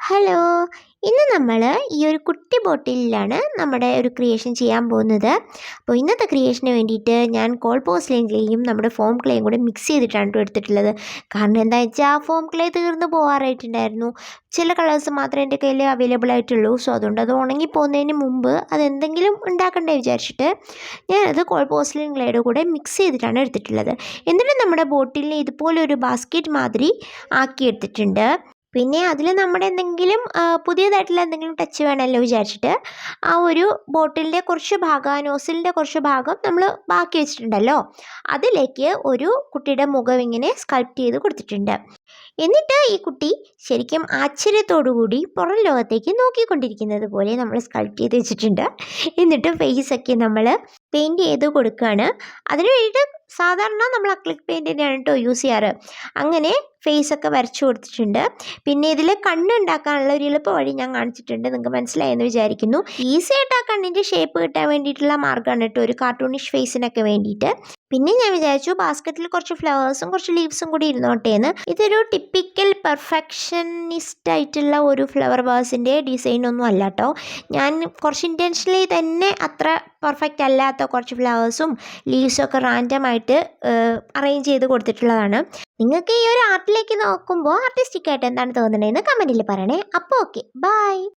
Hello! ഇന്ന് നമ്മൾ ഈ ഒരു കുട്ടി ബോട്ടിലിലാണ് നമ്മുടെ ഒരു ക്രിയേഷൻ ചെയ്യാൻ പോകുന്നത്. അപ്പോൾ ഇന്നത്തെ ക്രിയേഷന് വേണ്ടിയിട്ട് ഞാൻ കോൾ പോസ്ലിൻ ക്ലേയും നമ്മുടെ ഫോം ക്ലേയും കൂടെ മിക്സ് ചെയ്തിട്ടാണ് ട്ടോ എടുത്തിട്ടുള്ളത്. കാരണം എന്താ വെച്ചാൽ ഫോം ക്ലേ തീർന്ന് പോകാറായിട്ടുണ്ടായിരുന്നു. ചില കളേഴ്സ് മാത്രമേ എൻ്റെ കയ്യിൽ അവൈലബിൾ ആയിട്ടുള്ളൂ. സോ അതുകൊണ്ട് അത് ഉണങ്ങി പോകുന്നതിന് മുമ്പ് അതെന്തെങ്കിലും ഉണ്ടാക്കണ്ടേ വിചാരിച്ചിട്ട് ഞാനത് കോൾ പോസ്ലിൻ ക്ലേയുടെ കൂടെ മിക്സ് ചെയ്തിട്ടാണ് എടുത്തിട്ടുള്ളത്. എന്നിട്ട് നമ്മുടെ ബോട്ടിലിനെ ഇതുപോലെ ഒരു ബാസ്ക്കറ്റ് മാതിരി ആക്കിയെടുത്തിട്ടുണ്ട്. പിന്നെ അതിൽ നമ്മുടെ എന്തെങ്കിലും പുതിയതായിട്ടുള്ള എന്തെങ്കിലും ടച്ച് വേണമല്ലോ വിചാരിച്ചിട്ട് ആ ഒരു ബോട്ടിലിൻ്റെ കുറച്ച് ഭാഗം, ആ നോസിലിൻ്റെ കുറച്ച് ഭാഗം നമ്മൾ ബാക്കി വെച്ചിട്ടുണ്ടല്ലോ, അതിലേക്ക് ഒരു കുട്ടിയുടെ മുഖം ഇങ്ങനെ സ്കൾപ്റ്റ് ചെയ്ത് കൊടുത്തിട്ടുണ്ട്. എന്നിട്ട് ഈ കുട്ടി ശരിക്കും ആശ്ചര്യത്തോടു കൂടി പുറം ലോകത്തേക്ക് നോക്കിക്കൊണ്ടിരിക്കുന്നത് പോലെ നമ്മൾ സ്കൾപ്റ്റ് ചെയ്ത് വെച്ചിട്ടുണ്ട്. എന്നിട്ട് ഫേസൊക്കെ നമ്മൾ പെയിൻറ്റ് ചെയ്ത് കൊടുക്കുകയാണ്. അതിന് വേണ്ടിയിട്ട് സാധാരണ നമ്മൾ അക്രിലിക് പെയിൻറ്റ് തന്നെയാണ് കേട്ടോ യൂസ് ചെയ്യാറ്. അങ്ങനെ ഫേസൊക്കെ വരച്ചു കൊടുത്തിട്ടുണ്ട്. പിന്നെ ഇതിൽ കണ്ണ് ഉണ്ടാക്കാനുള്ള ഒരു എളുപ്പ വഴി ഞാൻ കാണിച്ചിട്ടുണ്ട്. നിങ്ങൾക്ക് മനസ്സിലായെന്ന് വിചാരിക്കുന്നു. ഈസി ആയിട്ട് ആ കണ്ണിൻ്റെ ഷേപ്പ് കിട്ടാൻ വേണ്ടിയിട്ടുള്ള മാർഗ്ഗമാണ് കേട്ടോ, ഒരു കാർട്ടൂണിഷ് ഫേസിനൊക്കെ വേണ്ടിയിട്ട്. പിന്നെ ഞാൻ വിചാരിച്ചു ബാസ്ക്കറ്റിൽ കുറച്ച് ഫ്ലവേഴ്സും കുറച്ച് ലീവ്സും കൂടി ഇരുന്നോട്ടെ എന്ന്. ഇതൊരു ടിപ്പിക്കൽ പെർഫെക്ഷനിസ്റ്റ് ആയിട്ടുള്ള ഒരു ഫ്ലവർ വാസിൻ്റെ ഡിസൈനൊന്നും അല്ല കേട്ടോ. ഞാൻ കുറച്ച് ഇൻറ്റൻഷനലി തന്നെ അത്ര പെർഫെക്റ്റ് അല്ലാത്ത കുറച്ച് ഫ്ലവേഴ്സും ലീവ്സും ഒക്കെ റാൻഡമായിട്ട് അറേഞ്ച് ചെയ്ത് കൊടുത്തിട്ടുള്ളതാണ്. നിങ്ങൾക്ക് ഈ ഒരു ആർട്ടിലേക്ക് നോക്കുമ്പോൾ ആർട്ടിസ്റ്റിക് ആയിട്ട് എന്താണ് തോന്നുന്നതെന്ന് കമൻറ്റിൽ പറയണേ. അപ്പോൾ ഓക്കെ, ബൈ.